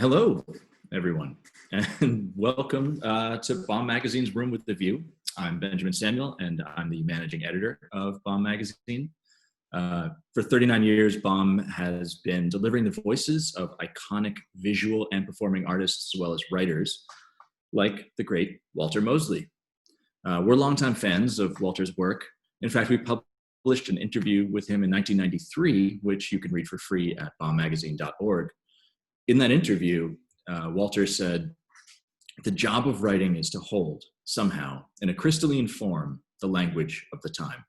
Hello, everyone, and welcome to Bomb Magazine's Room with the View. I'm Benjamin Samuel, and I'm the managing editor of Bomb Magazine. For 39 years, Bomb has been delivering the voices of iconic visual and performing artists as well as writers, like the great Walter Mosley. We're longtime fans of Walter's work. In fact, we published an interview with him in 1993, which you can read for free at bombmagazine.org. In that interview, Walter said, "The job of writing is to hold, somehow, in a crystalline form, the language of the time."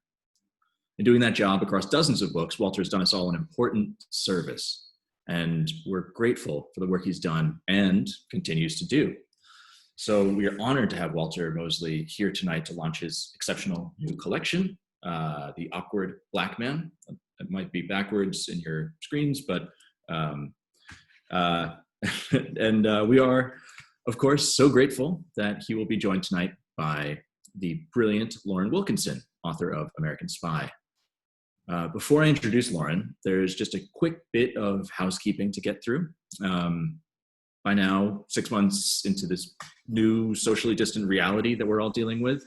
In doing that job across dozens of books, Walter has done us all an important service, and we're grateful for the work he's done and continues to do. So we are honored to have Walter Mosley here tonight to launch his exceptional new collection, The Awkward Black Man. It might be backwards in your screens, but we are, of course, so grateful that he will be joined tonight by the brilliant Lauren Wilkinson, author of American Spy. Before I introduce Lauren, there's just a quick bit of housekeeping to get through. By now, 6 months into this new socially distant reality that we're all dealing with,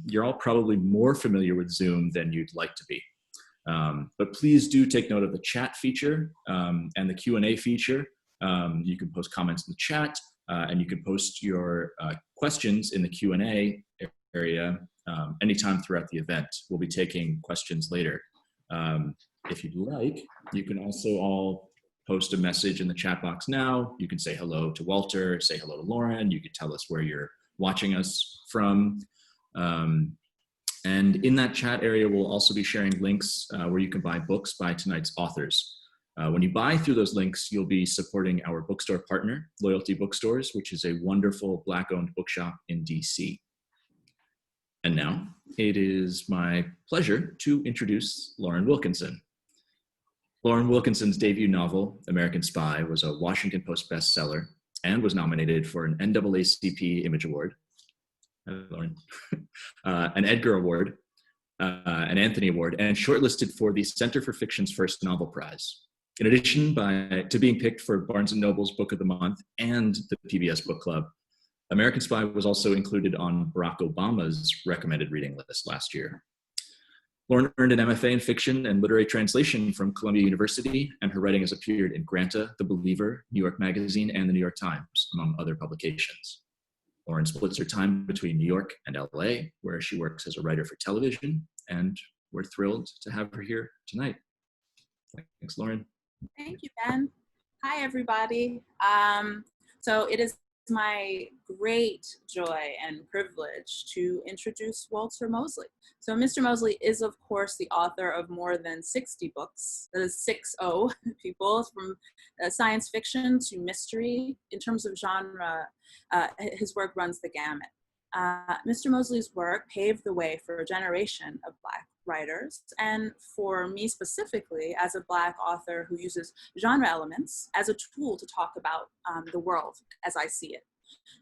you're all probably more familiar with Zoom than you'd like to be. But please do take note of the chat feature and the Q&A feature. You can post comments in the chat, and you can post your questions in the Q&A area anytime throughout the event. We'll be taking questions later. If you'd like, you can also all post a message in the chat box now. You can say hello to Walter, say hello to Lauren. You could tell us where you're watching us from. And in that chat area, we'll also be sharing links where you can buy books by tonight's authors. When you buy through those links, you'll be supporting our bookstore partner, Loyalty Bookstores, which is a wonderful Black-owned bookshop in DC. And now, it is my pleasure to introduce Lauren Wilkinson. Lauren Wilkinson's debut novel, American Spy, was a Washington Post bestseller and was nominated for an NAACP Image Award, Lauren, an Edgar Award, an Anthony Award, and shortlisted for the Center for Fiction's first novel prize. In addition to being picked for Barnes & Noble's Book of the Month and the PBS Book Club, American Spy was also included on Barack Obama's recommended reading list last year. Lauren earned an MFA in fiction and literary translation from Columbia University, and her writing has appeared in Granta, The Believer, New York Magazine, and the New York Times, among other publications. Lauren splits her time between New York and LA, where she works as a writer for television, and we're thrilled to have her here tonight. Thanks, Lauren. Thank you, Ben. Hi, everybody. So it is my great joy and privilege to introduce Walter Mosley. So Mr. Mosley is, of course, the author of more than 60 books. That is 60 people, from science fiction to mystery. In terms of genre, his work runs the gamut. Mr. Mosley's work paved the way for a generation of Black writers, and for me specifically, as a Black author who uses genre elements as a tool to talk about the world as I see it.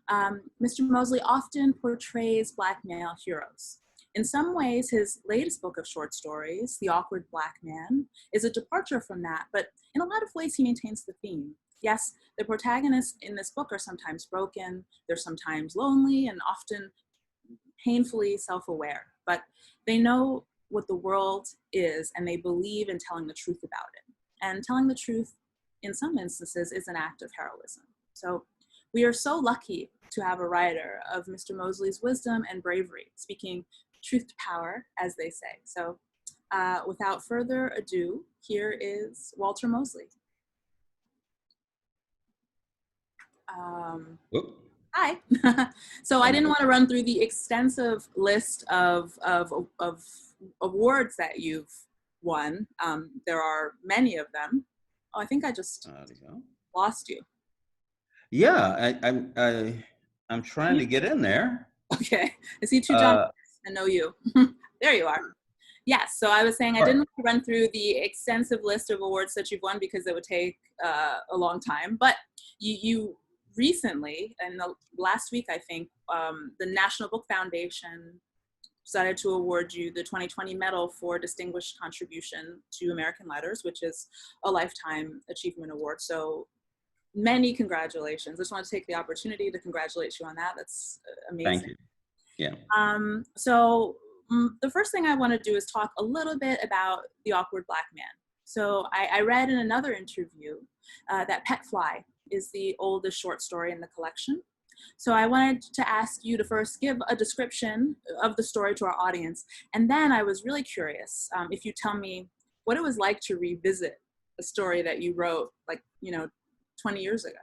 Mr. Mosley often portrays Black male heroes. In some ways, his latest book of short stories, The Awkward Black Man, is a departure from that, but in a lot of ways he maintains the theme. Yes, the protagonists in this book are sometimes broken, they're sometimes lonely, and often painfully self-aware, but they know what the world is, and they believe in telling the truth about it. And telling the truth, in some instances, is an act of heroism. So we are so lucky to have a writer of Mr. Mosley's wisdom and bravery, speaking truth to power, as they say. So without further ado, here is Walter Mosley. Hi. So I didn't want to run through the extensive list of awards that you've won. There are many of them. Oh, I think I just lost you. Yeah, I'm trying to get in there. Okay, I see two John and no you. There you are. Yes, so I was saying I didn't want to run through the extensive list of awards that you've won because it would take a long time, but you recently, and last week I think, the National Book Foundation decided to award you the 2020 Medal for Distinguished Contribution to American Letters, which is a Lifetime Achievement Award. So many congratulations. I just want to take the opportunity to congratulate you on that. That's amazing. Thank you. Yeah. The first thing I want to do is talk a little bit about The Awkward Black Man. So I read in another interview that Pet Fly is the oldest short story in the collection. So I wanted to ask you to first give a description of the story to our audience. And then I was really curious if you tell me what it was like to revisit a story that you wrote 20 years ago.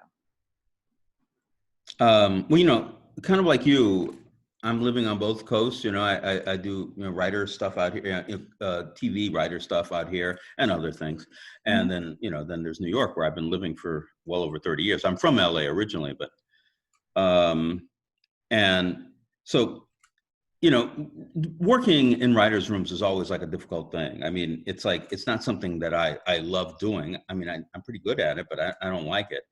Well, kind of like you, I'm living on both coasts. I do writer stuff out here, TV writer stuff out here, and other things. And then then there's New York, where I've been living for well over 30 years. I'm from LA originally, but and so working in writers' rooms is always like a difficult thing. I mean, it's not something that I love doing. I mean, I'm pretty good at it, but I don't like it.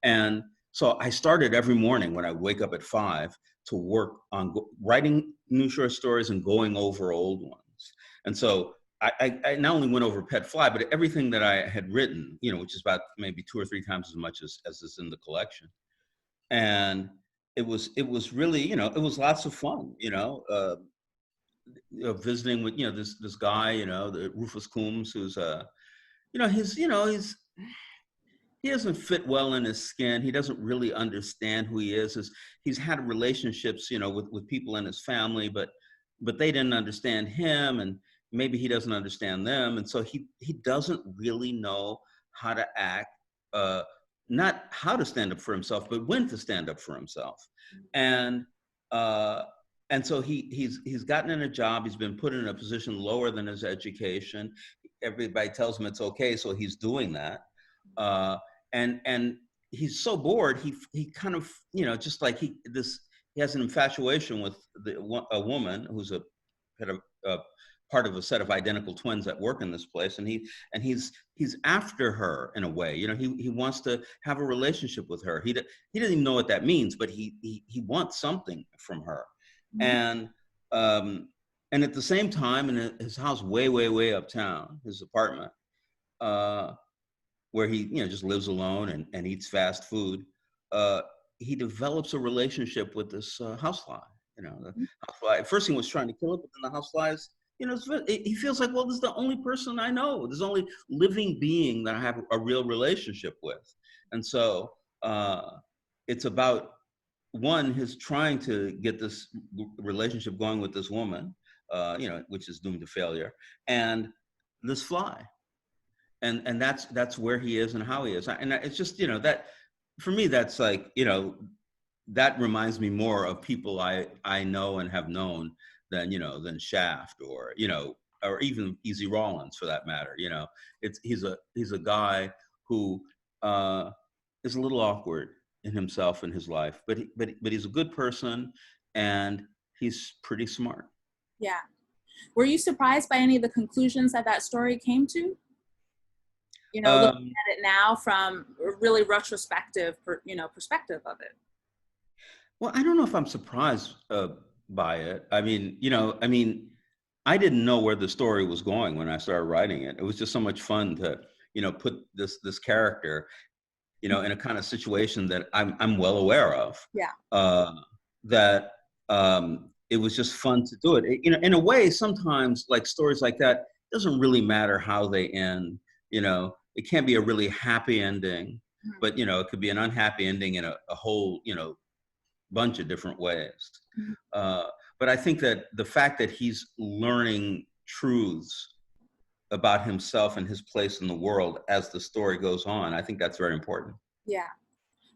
And so I started every morning when I wake up at 5 to work on writing new short stories and going over old ones. And so I not only went over Pet Fly, but everything that I had written, which is about maybe 2 or 3 times as much as is in the collection. And it was really, it was lots of fun, visiting with, this guy, the Rufus Coombs, who's, he doesn't fit well in his skin. He doesn't really understand who he is. He's had relationships, with people in his family, but they didn't understand him, and maybe he doesn't understand them. And so he doesn't really know how to act, not how to stand up for himself, but when to stand up for himself. And so he's gotten in a job. He's been put in a position lower than his education. Everybody tells him it's okay, so he's doing that. And he's so bored. He kind of, just like he has an infatuation with a woman who's a part of a set of identical twins that work in this place, and he's after her in a way. He wants to have a relationship with her. He doesn't even know what that means, but he wants something from her. And at the same time, in his house way uptown, his apartment, where he just lives alone and eats fast food, he develops a relationship with this housefly. The housefly at first he was trying to kill it, but then the houseflies, he feels like, well, this is the only person I know. This is the only living being that I have a real relationship with. And so it's about, one, his trying to get this relationship going with this woman, which is doomed to failure, and this fly. And that's where he is and how he is. And it's just, that, for me, that's like, that reminds me more of people I know and have known than Shaft or even Easy Rawlins, for that matter. He's a guy who is a little awkward in himself and his life, but he's a good person, and he's pretty smart. Yeah. Were you surprised by any of the conclusions that story came to? Looking at it now from a really retrospective, perspective of it. Well, I don't know if I'm surprised by it. I mean, I didn't know where the story was going when I started writing it. It was just so much fun to, put this character, in a kind of situation that I'm well aware of. Yeah. That it was just fun to do it. In a way, sometimes like stories like that, it doesn't really matter how they end. It can't be a really happy ending, but it could be an unhappy ending in a whole bunch of different ways. But I think that the fact that he's learning truths about himself and his place in the world as the story goes on, I think that's very important. Yeah.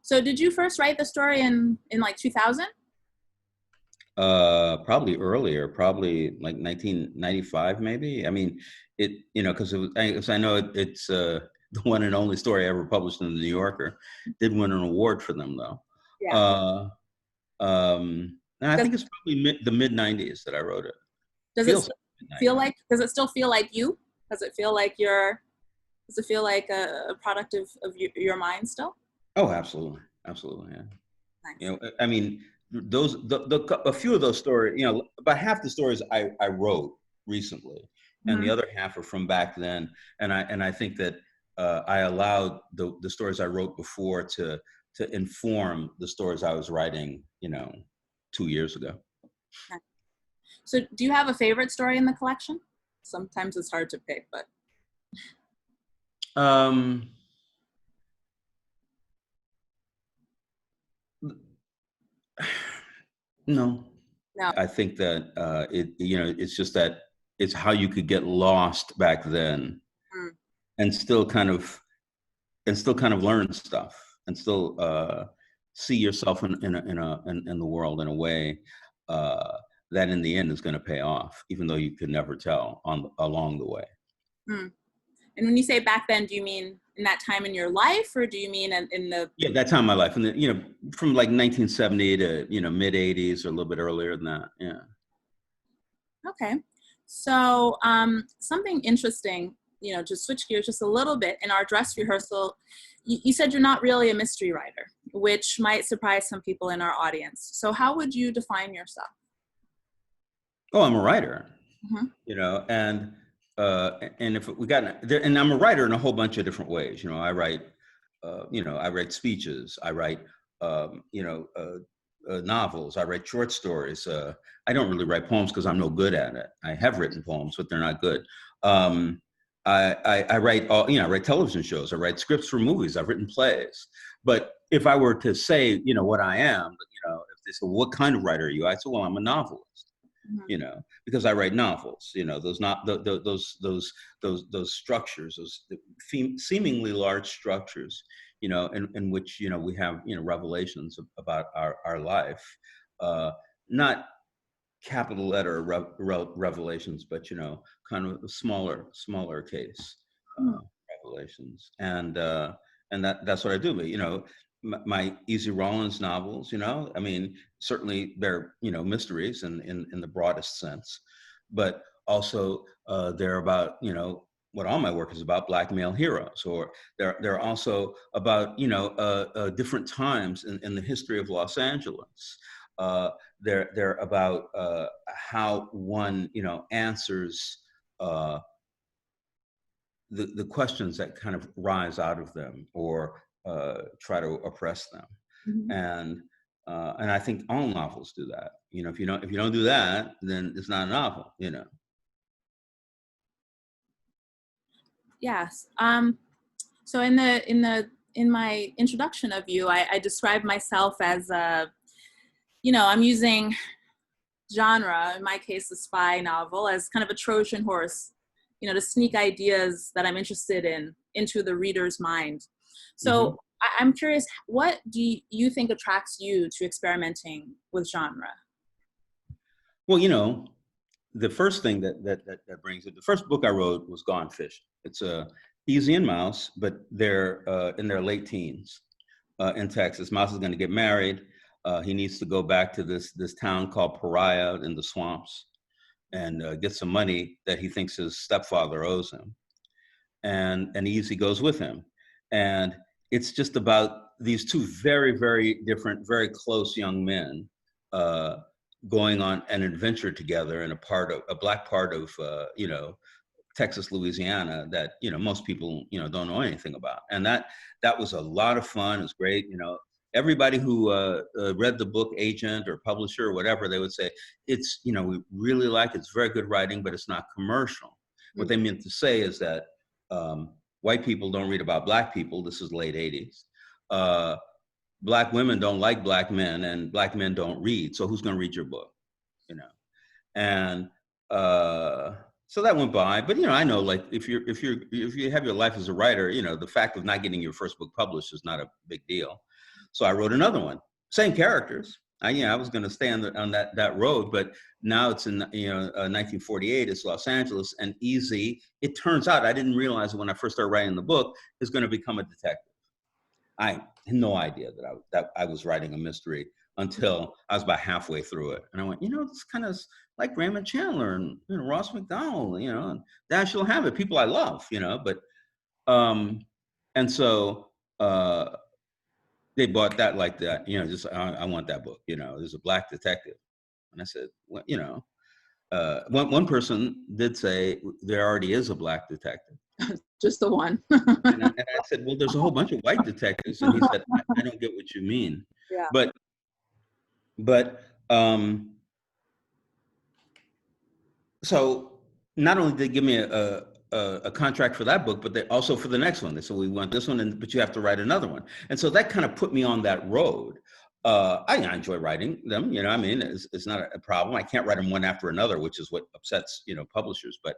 So did you first write the story in like 2000? Probably earlier, probably like 1995, maybe. I mean, because I know it's the one and only story ever published in the New Yorker. Did win an award for them, though. Yeah. And I think it's probably the mid 90s that I wrote it. Does it still feel like you? Does it feel like a product of your mind still? Oh, absolutely, yeah. Nice. I mean, a few of those stories, about half the stories I wrote recently, and the other half are from back then. And I think that I allowed the stories I wrote before to inform the stories I was writing, 2 years ago. So do you have a favorite story in the collection? Sometimes it's hard to pick, but. No. No. I think that it's just that it's how you could get lost back then, and still kind of learn stuff, and still see yourself in the world in a way that in the end is going to pay off, even though you could never tell along the way. And when you say back then, do you mean in that time in your life, or do you mean in the? Yeah, that time in my life, and from like 1970 to mid 80s or a little bit earlier than that. Yeah. Okay, so something interesting, to switch gears just a little bit. In our dress rehearsal, you said you're not really a mystery writer, which might surprise some people in our audience. So how would you define yourself? Oh, I'm a writer. Mm-hmm. And if we got there, and I'm a writer in a whole bunch of different ways. I write, I write speeches. I write, novels. I write short stories. I don't really write poems because I'm no good at it. I have written poems, but they're not good. I write I write television shows. I write scripts for movies. I've written plays. But if I were to say, what I am, if they say, what kind of writer are you? I say, well, I'm a novelist. Because I write novels, those structures, those seemingly large structures, in which, we have, revelations about our life, not capital letter revelations, but, kind of smaller case revelations. And that's what I do. But, my Easy Rawlins novels, certainly they're, mysteries in the broadest sense, but also they're about, what all my work is about, Black male heroes, or they're also about, different times in the history of Los Angeles. They're about how one, answers the questions that kind of rise out of them, or try to oppress them. Mm-hmm. And I think all novels do that. If you don't do that, then it's not a novel. Yes. So in my introduction of you, I described myself as I'm using genre, in my case, a spy novel, as kind of a Trojan horse, to sneak ideas that I'm interested in into the reader's mind. So I'm curious, what do you think attracts you to experimenting with genre? Well, the first thing that brings it, the first book I wrote was Gone Fishing. It's Easy and Mouse, but they're in their late teens in Texas. Mouse is going to get married. He needs to go back to this town called Pariah in the swamps and get some money that he thinks his stepfather owes him. And Easy goes with him. And it's just about these two very, very different, very close young men going on an adventure together in a black part of, Texas, Louisiana, that, most people, don't know anything about. And that was a lot of fun. It was great. Everybody who read the book, agent or publisher or whatever, they would say, it's, we really like it. It's very good writing, but it's not commercial. Mm-hmm. What they meant to say is that white people don't read about black people. This is late 80s. Black women don't like black men, and black men don't read. So who's going to read your book? And so that went by. But I know, like, if you have your life as a writer, the fact of not getting your first book published is not a big deal. So I wrote another one, same characters. I was going to stay on that road, but now it's in 1948. It's Los Angeles, and Easy. It turns out, I didn't realize it when I first started writing the book, is going to become a detective. I had no idea that I was writing a mystery until I was about halfway through it, and I went, this kind of like Raymond Chandler and Ross McDowell, and Dashiell Hammett, people I love, but and so. They bought that like that, just I want that book. There's a black detective, and I said, well, one person did say there already is a black detective, Just the one. And I said, well, there's a whole bunch of white detectives. And he said, I don't get what you mean. Yeah. But so not only did they give me a contract for that book, but they also for the next one. They said, we want this one, but you have to write another one. And so that kind of put me on that road. I enjoy writing them, I mean, it's not a problem. I can't write them one after another, which is what upsets, publishers, but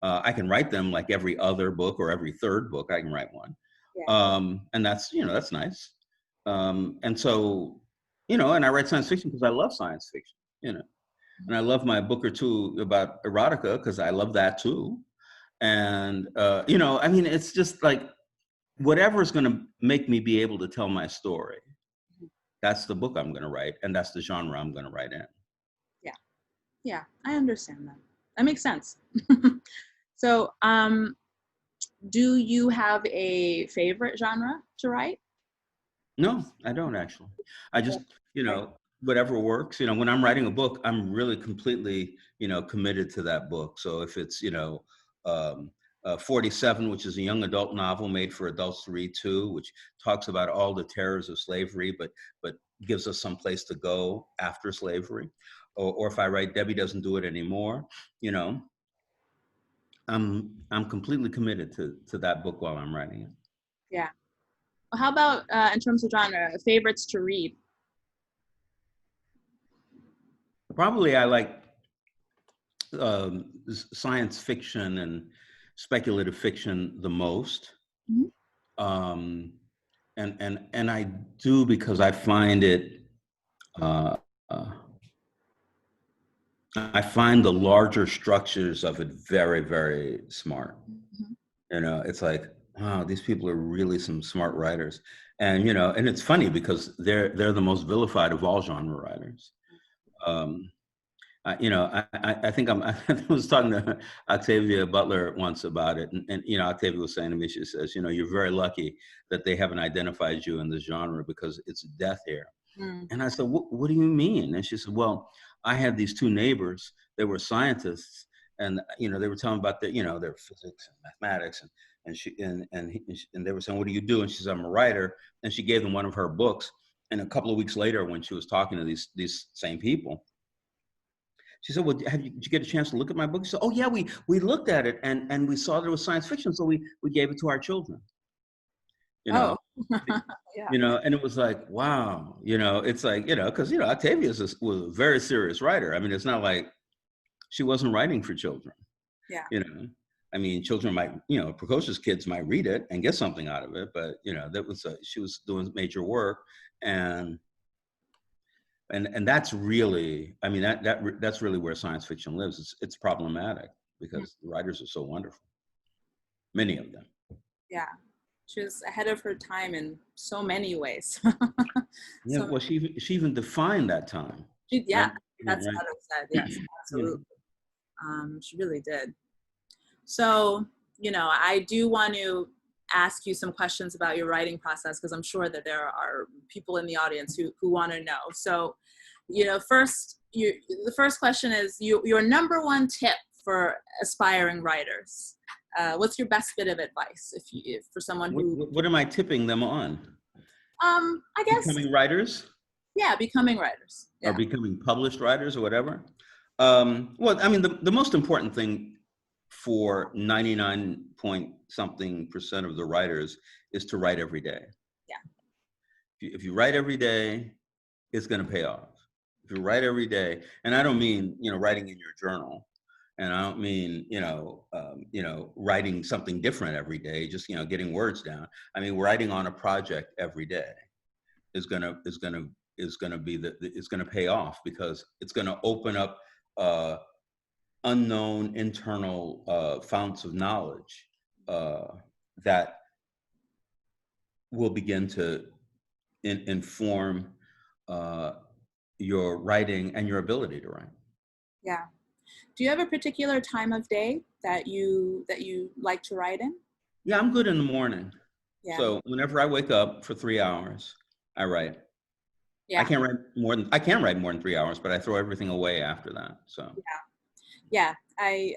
I can write them like every other book or every third book, I can write one. Yeah. And that's, that's nice. And so, and I write science fiction because I love science fiction, and I love my book or two about erotica because I love that too. And, I mean, it's just like, whatever is going to make me be able to tell my story. That's the book I'm going to write, and that's the genre I'm going to write in. Yeah, I understand that. That makes sense. So, do you have a favorite genre to write? No, I don't actually. I just, whatever works. When I'm writing a book, I'm really completely, committed to that book. So if it's, 47, which is a young adult novel made for adults to read too, which talks about all the terrors of slavery, but gives us some place to go after slavery. Or if I write Debbie Doesn't Do It Anymore, I'm completely committed to that book while I'm writing it. Yeah. Well, how about in terms of genre, favorites to read? Probably I like science fiction and speculative fiction the most. Mm-hmm. And I do because I find it, I find the larger structures of it very, very smart. Mm-hmm. It's like, wow, these people are really some smart writers. And, and it's funny because they're the most vilified of all genre writers. I think I was talking to Octavia Butler once about it, and Octavia was saying to me, she says, you're very lucky that they haven't identified you in this genre because it's death here. Mm. And I said, what do you mean? And she said, well, I had these two neighbors, they were scientists, and they were telling about their physics and mathematics, and they were saying, what do you do? And she said, I'm a writer, and she gave them one of her books. And a couple of weeks later, when she was talking to these same people, she said, well, did you get a chance to look at my book? She said, oh yeah, we looked at it and we saw that it was science fiction, so we gave it to our children. Oh. Yeah. And it was like, wow, it's like, because Octavia was a very serious writer. I mean, it's not like she wasn't writing for children. Yeah. I mean, children might, precocious kids might read it and get something out of it, but that was she was doing major work, and that's really, I mean, that's really where science fiction lives. It's problematic because the writers are so wonderful, many of them. Yeah, she was ahead of her time in so many ways. Yeah, well, she even defined that time. Yeah, right? That's what I said. Yes, absolutely. She really did. So, I do want to ask you some questions about your writing process, because I'm sure that there are people in the audience who want to know. So, the first question is your number one tip for aspiring writers. What's your best bit of advice if for someone who? What am I tipping them on? I guess becoming writers. Yeah, becoming writers. Yeah. Or becoming published writers or whatever. Well, I mean, the most important thing for 99-point-something% of the writers is to write every day. Yeah. If you write every day, it's going to pay off. If you write every day, and I don't mean, writing in your journal, and I don't mean, writing something different every day, just, getting words down. I mean, writing on a project every day is going to pay off, because it's going to open up unknown internal founts of knowledge that will begin to inform your writing and your ability to write. Yeah. Do you have a particular time of day that you like to write in? Yeah, I'm good in the morning. Yeah. So whenever I wake up for 3 hours, I write. Yeah. I can write more than 3 hours, but I throw everything away after that. So. Yeah. Yeah, I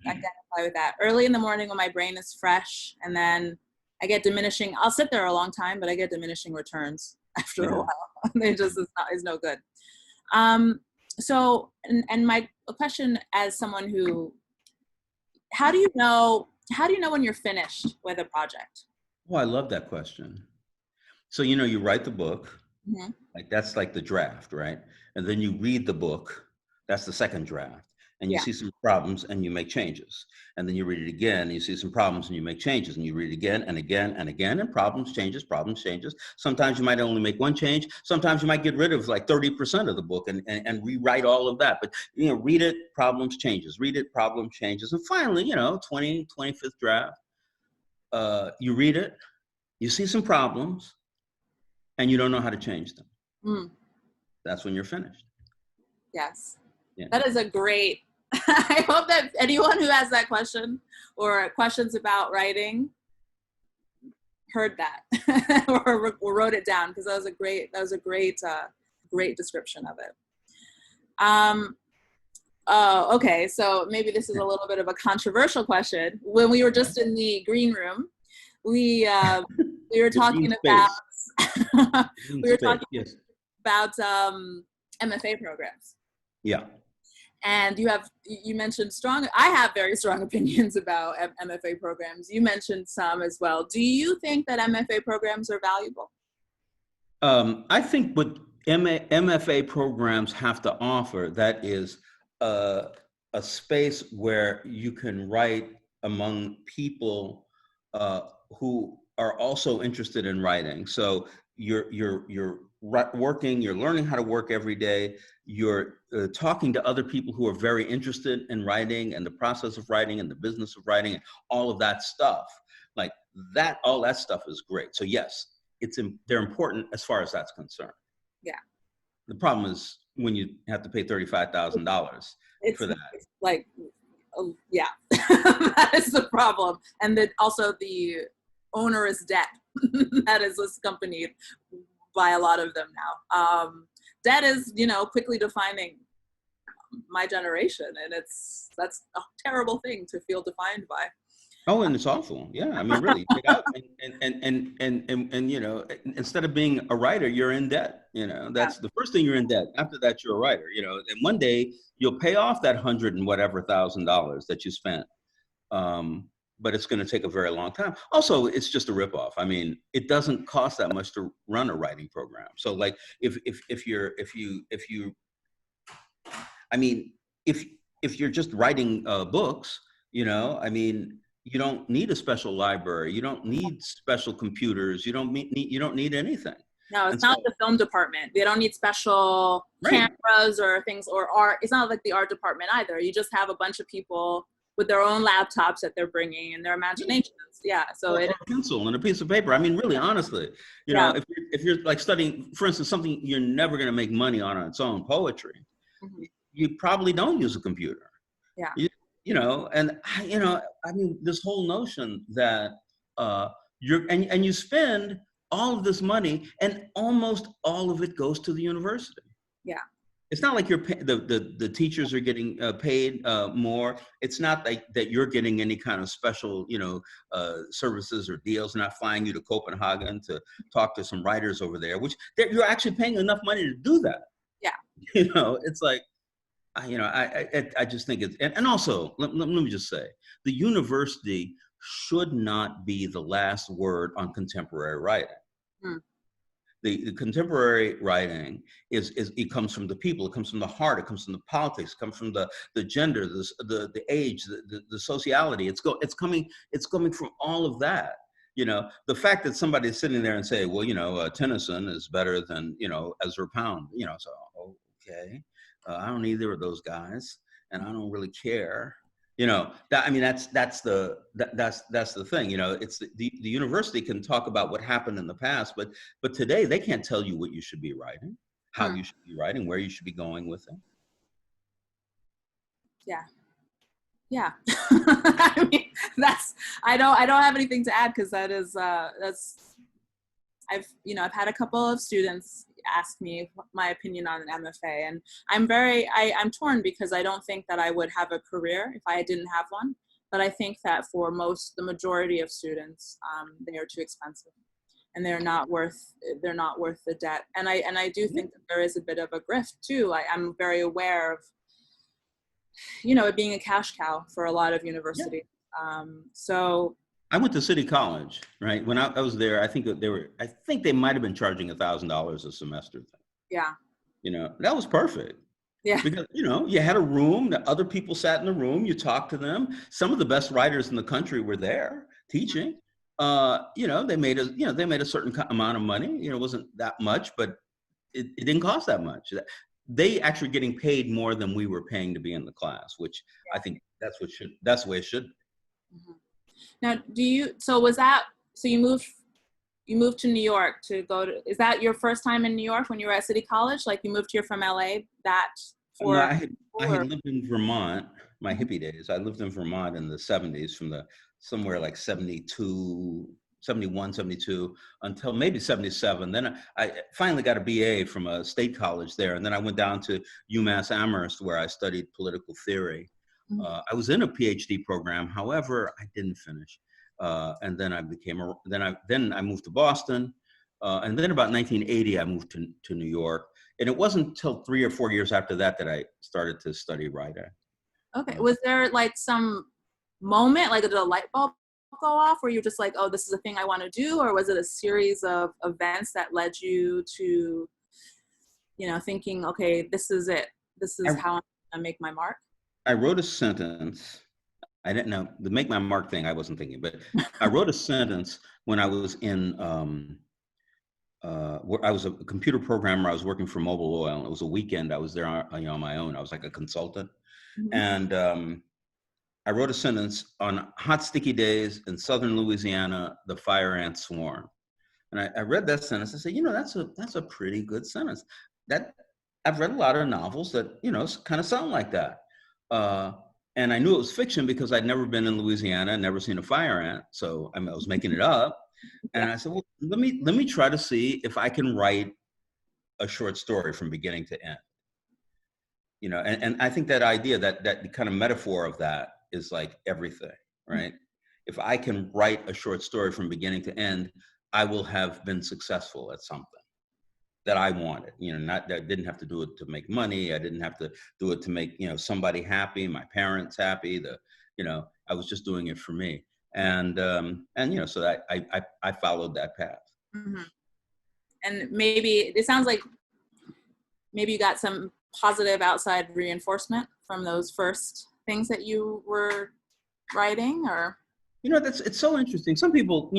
identify with that. Early in the morning when my brain is fresh, and then I get diminishing. I'll sit there a long time, but I get diminishing returns after a while. They just is no good. So, and my question as someone who, how do you know when you're finished with a project? Oh, I love that question. So, you know, you write the book, Mm-hmm. like that's like the draft, right? And then you read the book, that's the second draft. And you Yeah. see some problems and you make changes. And then you read it again, and you see some problems and you make changes. And you read it again and again and again, and problems changes. Sometimes you might only make one change. Sometimes you might get rid of like 30% of the book and rewrite all of that. But, you know, read it, problems changes, read it, problem changes. And finally, you know, 25th draft, you read it, you see some problems, and you don't know how to change them. Mm. That's when you're finished. Yes. Yeah. That is a great, I hope that anyone who has that question or questions about writing heard that or wrote it down, because that was a great description of it. Okay, so maybe this is a little bit of a controversial question. When we were just in the green room, we were talking about MFA programs. Yeah. And you mentioned I have very strong opinions about MFA programs. You mentioned some as well. Do you think that MFA programs are valuable? I think what MFA programs have to offer, that is a space where you can write among people who are also interested in writing. So you're working, you're learning how to work every day. You're talking to other people who are very interested in writing and the process of writing and the business of writing and all of that stuff. Like that, all that stuff is great. So yes, they're important as far as that's concerned. Yeah. The problem is when you have to pay $35,000 for that. It's like, yeah, that is the problem. And then also the onerous debt that is accompanied by a lot of them now. Debt is, quickly defining my generation, and that's a terrible thing to feel defined by. Oh, and it's awful. Yeah, I mean, really, get out and instead of being a writer, you're in debt. That's the first thing, you're in debt. After that, you're a writer. And one day you'll pay off that $100,000 and whatever that you spent. But it's going to take a very long time. Also, it's just a ripoff. I mean, it doesn't cost that much to run a writing program. So, like, if you're just writing books, I mean, you don't need a special library. You don't need special computers. You don't need anything. No, it's not like the film department. They don't need special cameras or things, or art. It's not like the art department either. You just have a bunch of people with their own laptops that they're bringing and their imaginations. Yeah. So a pencil and a piece of paper. I mean, really, honestly, if you're like studying, for instance, something you're never going to make money on its own, poetry, you probably don't use a computer. Yeah. I mean, this whole notion that you spend all of this money and almost all of it goes to the university. Yeah. It's not like the teachers are getting paid more. It's not like that you're getting any kind of special, services or deals. They're not flying you to Copenhagen to talk to some writers over there, which you're actually paying enough money to do that. Yeah. It's like, I just think it's, and also, let me just say, the university should not be the last word on contemporary writing. The contemporary writing it comes from the people, it comes from the heart, it comes from the politics, it comes from the gender, the age, the sociality. It's coming from all of that. The fact that somebody's sitting there and say, well, Tennyson is better than Ezra Pound. So okay, I don't need either of those guys, and I don't really care. That's the thing. It's the university can talk about what happened in the past, but today they can't tell you what you should be writing, how you should be writing, where you should be going with it. Yeah. I mean, I don't have anything to add, because that is I've had a couple of students ask me my opinion on an MFA. And I'm torn because I don't think that I would have a career if I didn't have one. But I think that for the majority of students, they are too expensive, and they're not worth the debt. And I do think that there is a bit of a grift too. I'm very aware of, it being a cash cow for a lot of universities. So I went to City College, right? When I was there, I think they might have been charging $1,000 a semester. Yeah. That was perfect. Yeah. Because, you had a room, the other people sat in the room, you talked to them. Some of the best writers in the country were there teaching. They made a certain amount of money. It wasn't that much, but it didn't cost that much. They actually getting paid more than we were paying to be in the class, which I think that's the way it should be. Mm-hmm. Now, you moved to New York to go to, is that your first time in New York when you were at City College? Like you moved here from LA No, I had lived in Vermont, my hippie days. I lived in Vermont in the 70s from somewhere like 72, 71, 72 until maybe 77. Then I finally got a BA from a state college there. And then I went down to UMass Amherst where I studied political theory. Mm-hmm. I was in a PhD program. However, I didn't finish. And then I moved to Boston. And then about 1980, I moved to New York. And it wasn't until 3 or 4 years after that I started to study writing. Okay. Was there like some moment, like did a light bulb go off where you're just like, oh, this is a thing I want to do? Or was it a series of events that led you to, thinking, okay, this is it. This is how I'm going to make my mark? I wrote a sentence. I didn't know the make my mark thing. I wasn't thinking, but I wrote a sentence when I was in, where I was a computer programmer. I was working for Mobile Oil. It was a weekend. I was there on my own. I was like a consultant. Mm-hmm. And I wrote a sentence on hot, sticky days in Southern Louisiana, the fire ants swarm. And I read that sentence. I said, that's a pretty good sentence. That I've read a lot of novels that, kind of sound like that. And I knew it was fiction because I'd never been in Louisiana, never seen a fire ant. So I was making it up. And I said, well, let me try to see if I can write a short story from beginning to end. And I think that idea, that kind of metaphor of that is like everything, right? If I can write a short story from beginning to end, I will have been successful at something that I wanted. Not that I didn't have to do it to make money. I didn't have to do it to make, somebody happy, my parents happy. I was just doing it for me. And so that I followed that path. Mm-hmm. And maybe it sounds like maybe you got some positive outside reinforcement from those first things that you were writing, or? It's so interesting. Some people,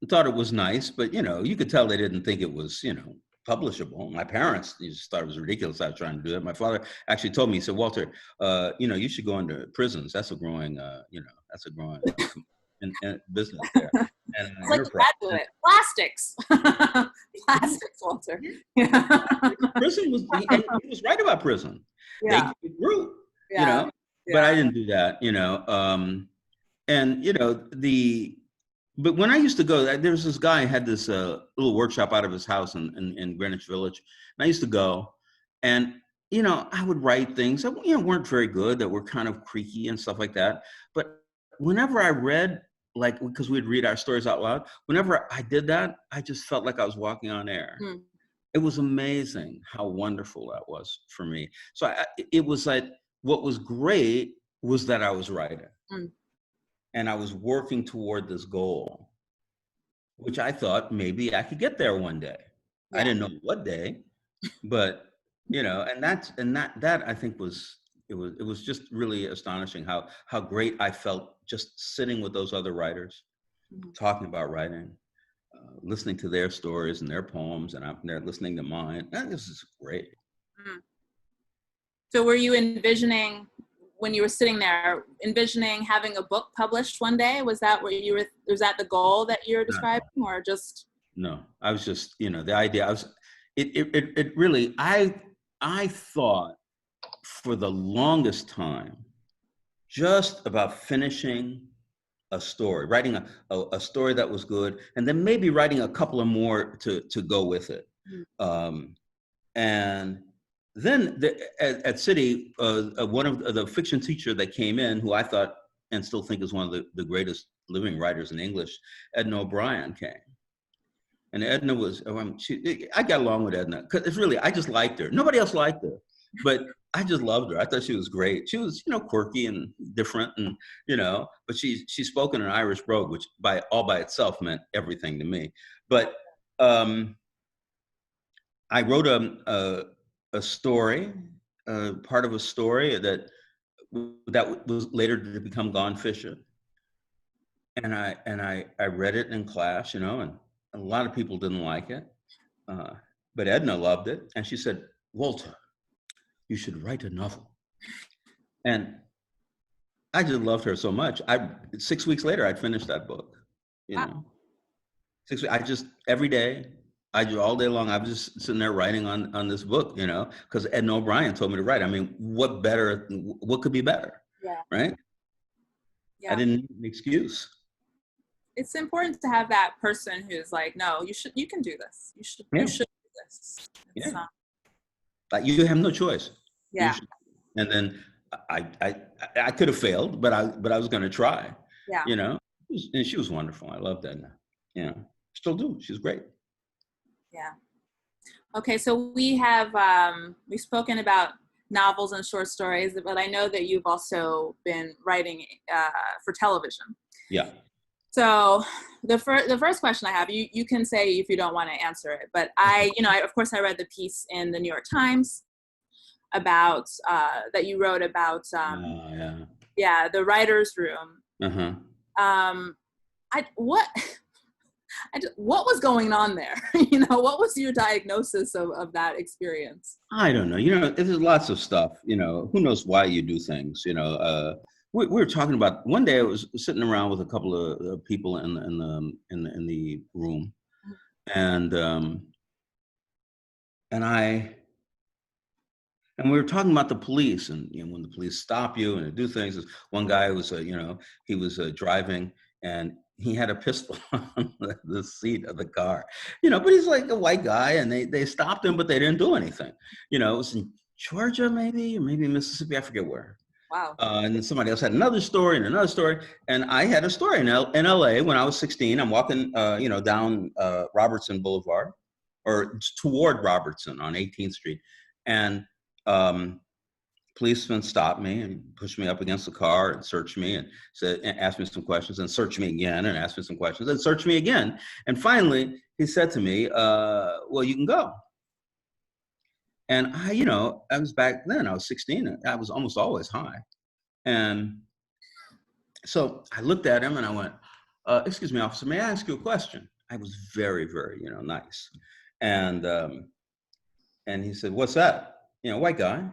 thought it was nice, but you could tell they didn't think it was, publishable. My parents just thought it was ridiculous I was trying to do it. My father actually told me, he said, Walter, you should go into prisons. That's a growing business there. And it's like graduate. Plastics. Plastics, Walter. Yeah. Prison was, he was right about prison. Yeah. They grew, but I didn't do that, but when I used to go, there was this guy who had this little workshop out of his house in Greenwich Village. And I used to go and, I would write things that, weren't very good, that were kind of creaky and stuff like that. But whenever I read, like, because we'd read our stories out loud, whenever I did that, I just felt like I was walking on air. Mm. It was amazing how wonderful that was for me. So it was like, what was great was that I was writing. Mm. And I was working toward this goal, which I thought maybe I could get there one day. Yeah. I didn't know what day, but and that I think was just really astonishing how great I felt just sitting with those other writers, mm-hmm. talking about writing, listening to their stories and their poems, and I'm there listening to mine. This is great. Mm-hmm. So were you envisioning, when you were sitting there, having a book published one day? Was that was that the goal that you're describing, or just? No, I was just, the idea, it really, I thought for the longest time, just about finishing a story, writing a story that was good, and then maybe writing a couple of more to go with it. And then at City, one of the fiction teacher that came in, who I thought and still think is one of the greatest living writers in English, Edna O'Brien, came. And Edna was, I got along with Edna, because it's really, I just liked her. Nobody else liked her, but I just loved her. I thought she was great. She was, quirky and different, and, but she spoke in an Irish brogue, which all by itself meant everything to me. But I wrote a story, part of a story that was later to become Gone Fishing. And I read it in class, and a lot of people didn't like it, but Edna loved it. And she said, "Walter, you should write a novel." And I just loved her so much. 6 weeks later, I'd finished that book, Wow. 6 weeks, every day, all day long, I was just sitting there writing on this book, because Edna O'Brien told me to write. I mean, what could be better? Yeah. Right? Yeah. I didn't need an excuse. It's important to have that person who's like, no, you can do this. You should do this. It's not, like, you have no choice. yeah. And then I could have failed, but I was going to try. Yeah. And she was wonderful. I loved Edna. Still do. She's great. Yeah. Okay, so we have we've spoken about novels and short stories, but I know that you've also been writing for television. Yeah. So the first question I have, you can say if you don't want to answer it, but I of course I read the piece in the New York Times about that you wrote about the writer's room. What was going on there? What was your diagnosis of that experience? I don't know. There's lots of stuff. Who knows why you do things? We were talking about, one day I was sitting around with a couple of people in the room, and we were talking about the police, and when the police stop you and they do things. One guy was he was driving, and he had a pistol on the seat of the car, but he's like a white guy, and they stopped him, but they didn't do anything. It was in Georgia, maybe Mississippi, I forget where. Wow. And then somebody else had another story, and I had a story in LA when I was 16. I'm walking, down Robertson Boulevard, or toward Robertson on 18th Street, and policeman stopped me and pushed me up against the car and searched me and asked me some questions, and searched me again and asked me some questions and searched me again. And finally, he said to me, "Well, you can go." And I was back then, I was 16. I was almost always high. And so I looked at him and I went, "Excuse me, officer, may I ask you a question?" I was very, very, nice. And he said, "What's that?" White guy.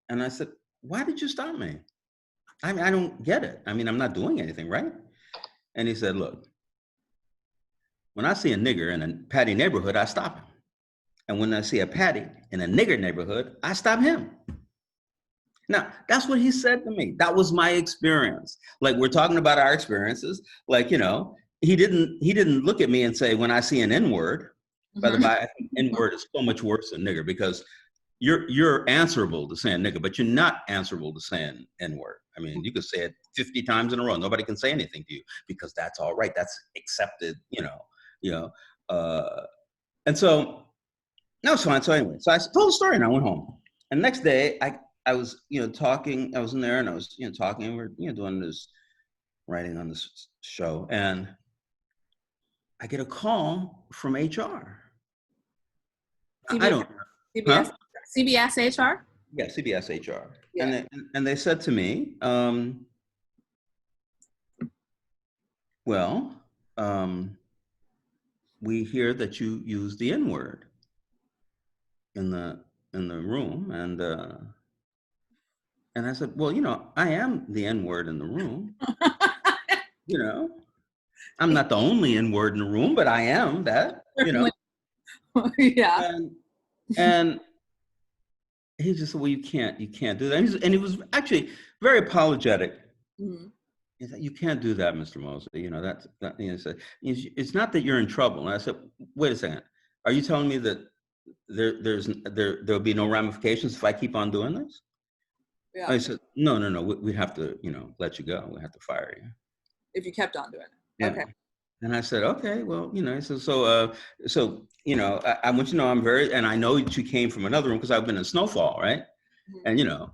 And I said, "Why did you stop me? I mean, I don't get it. I mean, I'm not doing anything, right?" And he said, "Look, when I see a nigger in a Patty neighborhood, I stop him. And when I see a Patty in a nigger neighborhood, I stop him." Now, that's what he said to me. That was my experience. Like, we're talking about our experiences. Like, he didn't look at me and say, "When I see an N-word," by the way, I think N-word is so much worse than nigger, because you're answerable to saying nigger, but you're not answerable to saying N-word. I mean, you could say it 50 times in a row. Nobody can say anything to you, because that's all right. That's accepted, and so that was fine. So anyway, so I told the story and I went home. And next day, I was, talking. I was in there and I was, talking. And we're, doing this, writing on this show, and I get a call from HR. I don't. CBS, huh? CBS HR? Yeah, CBS HR. Yeah. And they said to me, "Well, we hear that you use the N-word in the room," and I said, "Well, I am the N-word in the room. I'm not the only N-word in the room, but I am that. Yeah. And he just said, "Well, you can't do that." And he was actually very apologetic. Mm-hmm. He said, "You can't do that, Mr. Mosley. He said, it's not that you're in trouble." And I said, "Wait a second. Are you telling me that there'll be no ramifications if I keep on doing this? Yeah. I said, no, we'd have to, let you go. We have to fire you. If you kept on doing it. Yeah. Okay. And I said, okay, well, I want you to know and I know that you came from another room because I've been in Snowfall, right? Mm-hmm. And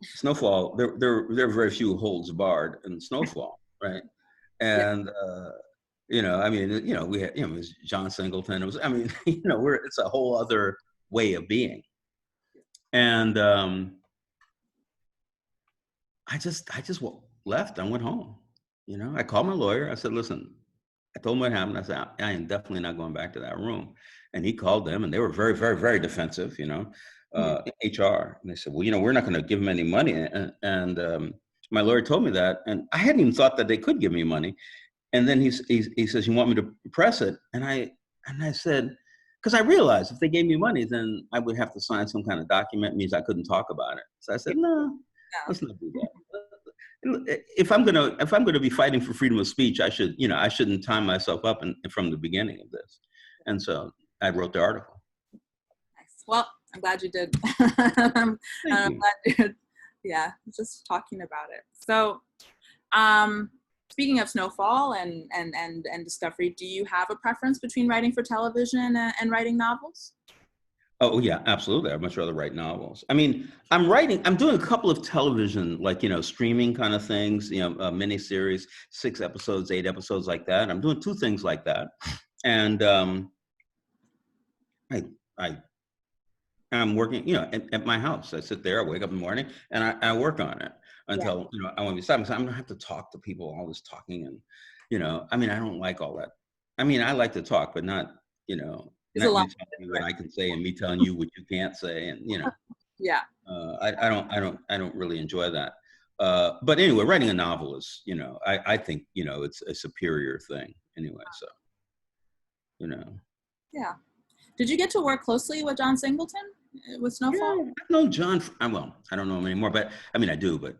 Snowfall, there are very few holds barred in Snowfall, right? And we had, it was John Singleton. It was, it's a whole other way of being. And I just left and went home. I called my lawyer. I said, listen, I told him what happened. I said, I am definitely not going back to that room. And he called them, and they were very, very, very defensive, HR. And they said, well, we're not going to give him any money. And my lawyer told me that. And I hadn't even thought that they could give me money. And then he says, you want me to press it? And I said, because I realized if they gave me money, then I would have to sign some kind of document, means I couldn't talk about it. So I said, no, let's not do that. If I'm gonna be fighting for freedom of speech, I shouldn't time myself up from the beginning of this. And so I wrote the article. Nice. Well, I'm glad you did. I'm glad you did. Yeah, just talking about it. So, speaking of Snowfall and Discovery, do you have a preference between writing for television and writing novels? Oh yeah, absolutely. I'd much rather write novels. I mean, I'm doing a couple of television, streaming kind of things, miniseries, 6 episodes, 8 episodes like that. I'm doing 2 things like that. And I'm working, at my house. I sit there, I wake up in the morning and I work on it until, I want to be stopped. So I'm gonna have to talk to people, all this talking and, I don't like all that. I like to talk, but not, not you telling me what I can say and me telling you what you can't say, and Yeah. I don't really enjoy that. But anyway, writing a novel is, I think it's a superior thing anyway. So, Yeah. Did you get to work closely with John Singleton with Snowfall? Yeah, I've known John. Well, I don't know him anymore, but I do. But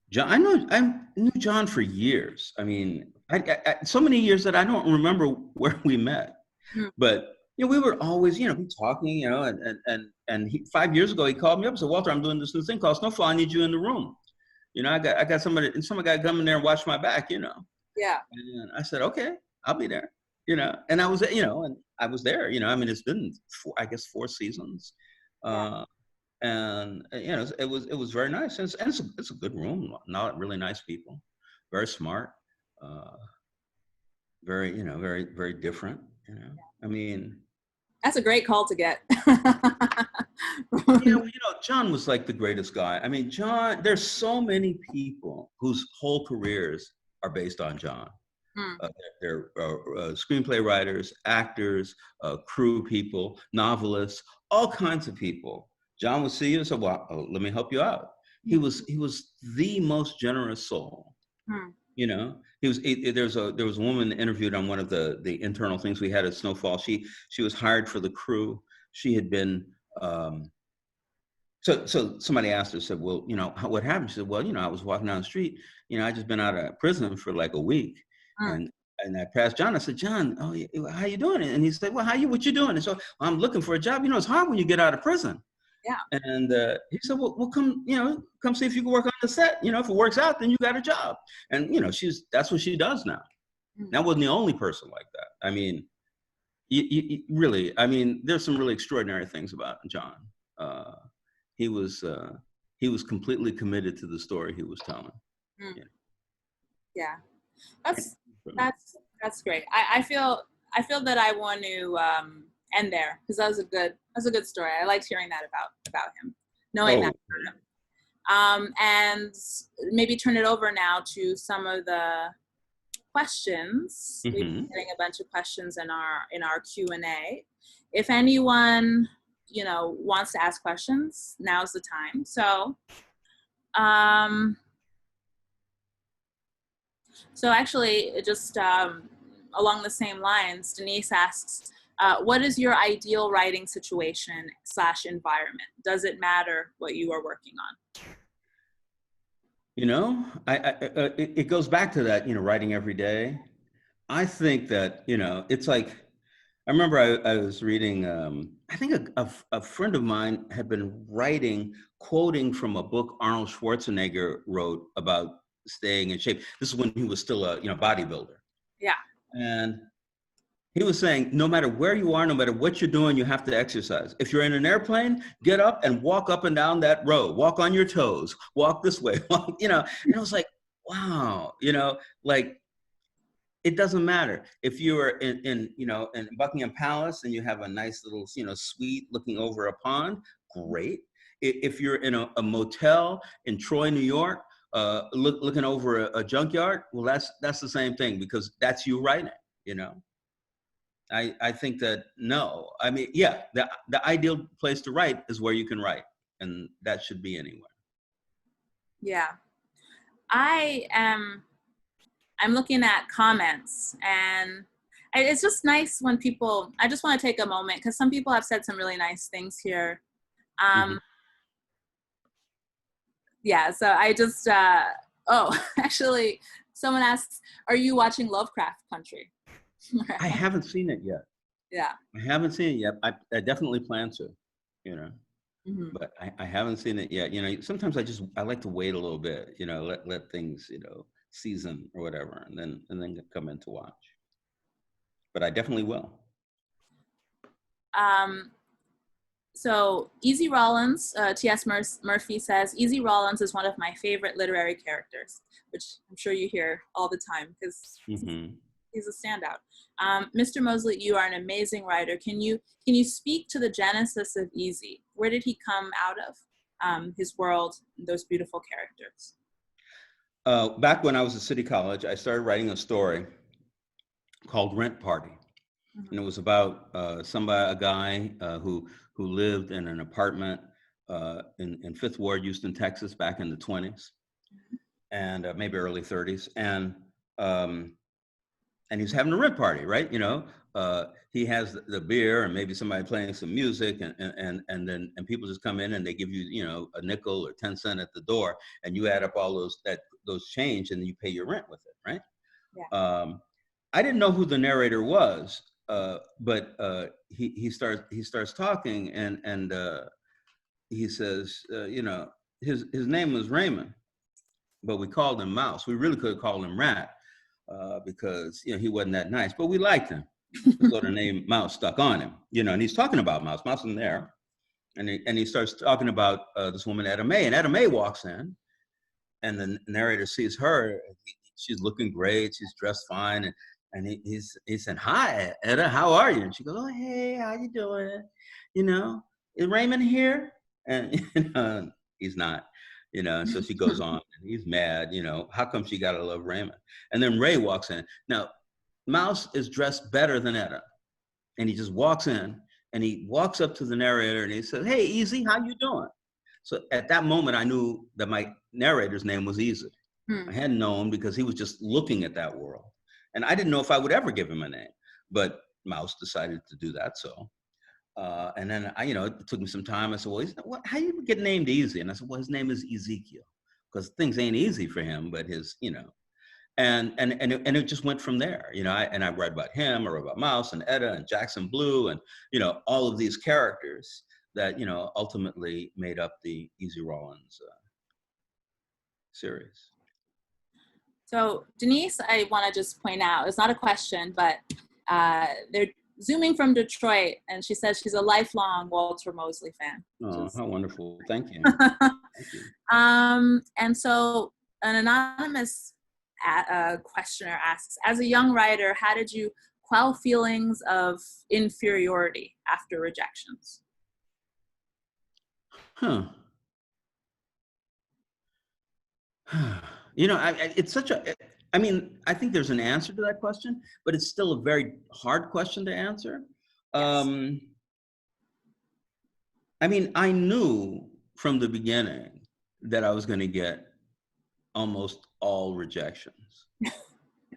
John, I knew John for years. I so many years that I don't remember where we met. But we were always talking, and 5 years ago he called me up and said, Walter, I'm doing this new thing called Snowfall. I need you in the room. I got some guy come in there and watch my back. Yeah. And I said, okay, I'll be there. And I was and I was there. It's been 4 seasons, and it was very nice. And it's a good room. Not really nice people, very smart, very very very different. That's a great call to get. John was like the greatest guy. John, there's so many people whose whole careers are based on John. They're screenplay writers, actors, crew people, novelists, all kinds of people. John would see you and say, well, let me help you out. He was the most generous soul. There was a woman interviewed on one of the internal things we had at Snowfall. She was hired for the crew. She had been, so somebody asked her, said, well, what happened? She said, well, I was walking down the street, I just been out of prison for like a week. And I passed John. I said, John, how you doing? And he said, well, what you doing? And so I'm looking for a job. It's hard when you get out of prison. Yeah. And he said, well, come see if you can work on the set. If it works out, then you got a job. And, that's what she does now. That wasn't the only person like that. You really, there's some really extraordinary things about John. He was completely committed to the story he was telling. Yeah. That's great. I feel that I want to end there because that was a good story. I liked hearing that about him, knowing that about him. And maybe turn it over now to some of the questions. We've been getting a bunch of questions in our Q&A. If anyone wants to ask questions, now's the time. So actually, just along the same lines, Denise asks, what is your ideal writing situation / environment? Does it matter what you are working on? It goes back to that, writing every day. I think that, it's like, I remember I was reading, I think a friend of mine had been quoting from a book Arnold Schwarzenegger wrote about staying in shape. This is when he was still a bodybuilder. Yeah. And he was saying, no matter where you are, no matter what you're doing, you have to exercise. If you're in an airplane, get up and walk up and down that road, walk on your toes, walk this way, and I was like, wow, like, it doesn't matter if you are in Buckingham Palace and you have a nice little, suite looking over a pond, great. If you're in a motel in Troy, New York, looking over a junkyard, well, that's the same thing, because that's you writing, I think that, no, I mean, yeah, the ideal place to write is where you can write, and that should be anywhere. Yeah. I'm looking at comments, and it's just nice when people, I just want to take a moment because some people have said some really nice things here. Yeah, so I just, actually, someone asks, are you watching Lovecraft Country? I haven't seen it yet. Yeah. I haven't seen it yet. I definitely plan to, but I haven't seen it yet. Sometimes I like to wait a little bit, let things, season or whatever, and then come in to watch. But I definitely will. So Easy Rawlins, T.S. Murphy says, Easy Rawlins is one of my favorite literary characters, which I'm sure you hear all the time because he's a standout. Mr. Mosley, you are an amazing writer. Can you speak to the genesis of Easy? Where did he come out of, his world, those beautiful characters? Back when I was at City College, I started writing a story called Rent Party. And it was about a guy who lived in an apartment in Fifth Ward, Houston, Texas, back in the 20s and maybe early 30s. And he's having a rent party, right? He has the beer and maybe somebody playing some music, and people just come in and they give you, a nickel or 10 cents at the door, and you add up all those change and you pay your rent with it, right? Yeah. I didn't know who the narrator was. But he starts talking, and he says, his name was Raymond, but we called him Mouse. We really could have called him Rat because he wasn't that nice, but we liked him. So the name Mouse stuck on him, and he's talking about Mouse. Mouse isn't there, and he starts talking about this woman Etta May, and Etta May walks in, and the narrator sees her. She's looking great. She's dressed fine, and he said, "Hi, Etta, how are you?" And she goes, "Oh, hey, how you doing? Is Raymond here?" And he's not, And so she goes on, and he's mad. How come she gotta love Raymond? And then Ray walks in. Now, Mouse is dressed better than Etta, and he just walks in, and he walks up to the narrator, and he says, "Hey, Easy, how you doing?" So at that moment, I knew that my narrator's name was Easy. I hadn't known because he was just looking at that world. And I didn't know if I would ever give him a name, but Mouse decided to do that. So, and then it took me some time. I said, "Well, how do you get named Easy?" And I said, "Well, his name is Ezekiel, because things ain't easy for him, but his, and it just went from there, I read about him, I read about Mouse and Etta and Jackson Blue and, all of these characters that, ultimately made up the Easy Rawlins series. So Denise, I want to just point out, it's not a question, but they're Zooming from Detroit, and she says she's a lifelong Walter Mosley fan. Oh, how wonderful. Thank you. Thank you. And so an anonymous questioner asks, as a young writer, how did you quell feelings of inferiority after rejections? It's such a, I think there's an answer to that question, but it's still a very hard question to answer. Yes. I knew from the beginning that I was going to get almost all rejections.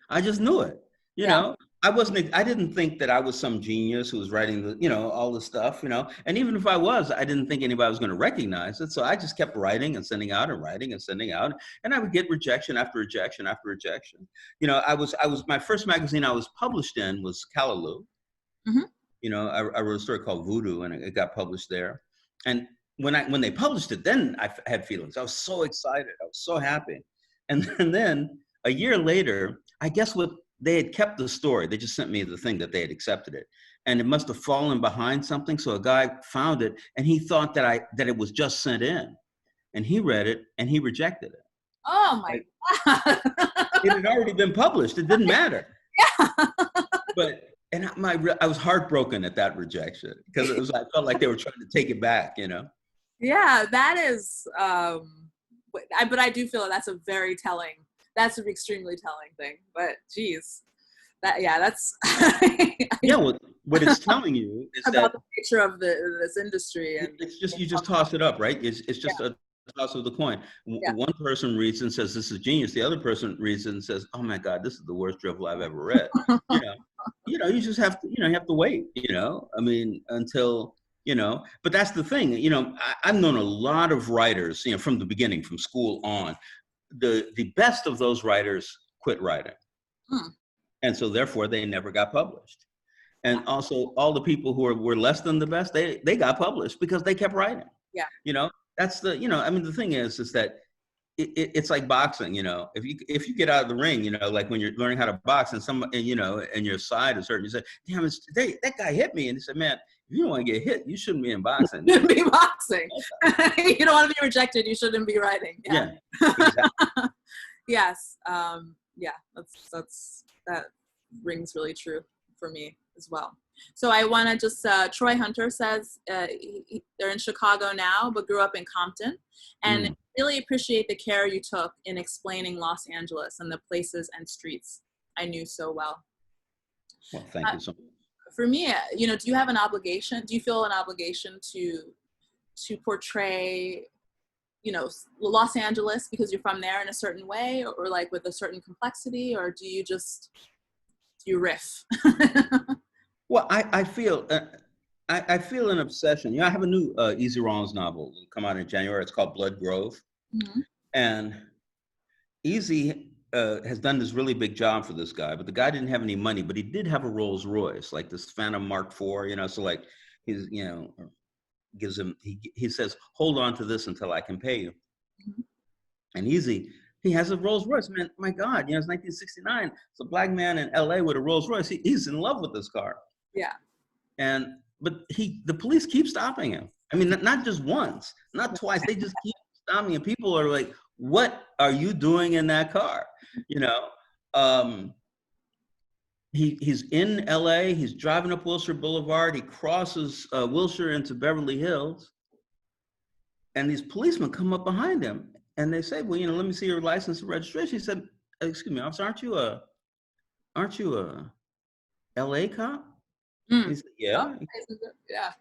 I just knew it, you know. I didn't think that I was some genius who was writing all the stuff, and even if I was, I didn't think anybody was going to recognize it. So I just kept writing and sending out and writing and sending out, and I would get rejection after rejection after rejection. I was my first magazine I was published in was Callaloo. Mm-hmm. You know, I wrote a story called Voodoo, and it got published there. And when they published it, then I had feelings. I was so excited. I was so happy. And then a year later, I guess they had kept the story. They just sent me the thing that they had accepted it. And it must have fallen behind something. So a guy found it, and he thought that it was just sent in. And he read it, and he rejected it. Oh my God. It had already been published. It didn't matter. Yeah. And I was heartbroken at that rejection, because I felt like they were trying to take it back, you know? Yeah, that is, but I do feel that's that's an extremely telling thing, but geez, that's. Yeah, well, what it's telling you is about the nature of this industry. And it's just, you just toss it up, right? It's just a toss of the coin. One person reads and says, this is genius. The other person reads and says, oh my God, this is the worst drivel I've ever read. You just have to, you have to wait, I mean, until, but that's the thing, I've known a lot of writers, from the beginning, from school on. The best of those writers quit writing. And so therefore they never got published. And also all the people who were less than the best, they got published because they kept writing. Yeah. That's the, I mean, the thing is that it's like boxing, if you get out of the ring, like when you're learning how to box and and your side is hurting, you say, damn, that guy hit me. And he said, man, if you don't want to get hit, you shouldn't be in boxing. You shouldn't be boxing. You don't want to be rejected. You shouldn't be writing. Yeah. Exactly. Yes. That rings really true for me as well. So I want to just, Troy Hunter says they're in Chicago now, but grew up in Compton, and really appreciate the care you took in explaining Los Angeles and the places and streets I knew so well. Well, thank you so much. For me, do you have an obligation? Do you feel an obligation to portray, Los Angeles because you're from there in a certain way, or like with a certain complexity, or do you riff? Well, I feel an obsession. I have a new Easy Rawlins novel come out in January. It's called Blood Grove. And Easy has done this really big job for this guy, but the guy didn't have any money, but he did have a Rolls Royce, like this Phantom Mark IV, so like he's, gives him, he says, hold on to this until I can pay you. And Easy, he has a Rolls Royce, man. My God, it's 1969. It's a black man in LA with a Rolls Royce. He's in love with this car. Yeah. But the police keep stopping him. I mean, not just once, not twice. They just keep stopping him. People are like, what are you doing in that car? He's in LA. He's driving up Wilshire Boulevard. He crosses Wilshire into Beverly Hills. And these policemen come up behind him. And they say, well, let me see your license and registration. He said, excuse me, officer, aren't you a LA cop? He said, yeah. Yeah.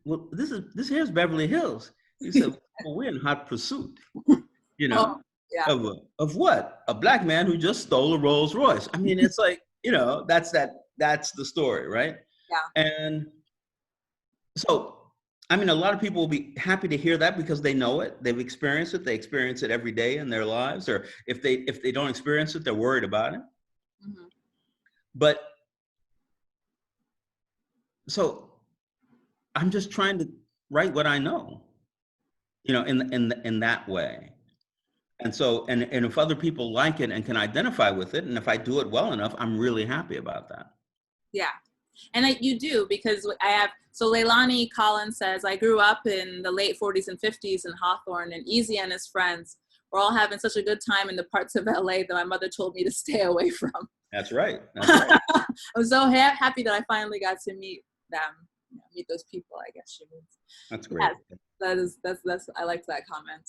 Well, this here's Beverly Hills. He said, well, we're in hot pursuit, of what? A black man who just stole a Rolls Royce. I mean, it's like, that's the story, right? Yeah. And so, I mean, a lot of people will be happy to hear that because they know it. They've experienced it. They experience it every day in their lives. Or if they don't experience it, they're worried about it. But so I'm just trying to write what I know, in that way. And so, and if other people like it and can identify with it, and if I do it well enough, I'm really happy about that. Yeah. And you do, because so Leilani Collins says, I grew up in the late 40s and 50s in Hawthorne, and Easy and his friends were all having such a good time in the parts of LA that my mother told me to stay away from. That's right. That's right. I'm so happy that I finally got to meet them, meet those people, I guess she means. That's great. Yes, that's I liked that comment.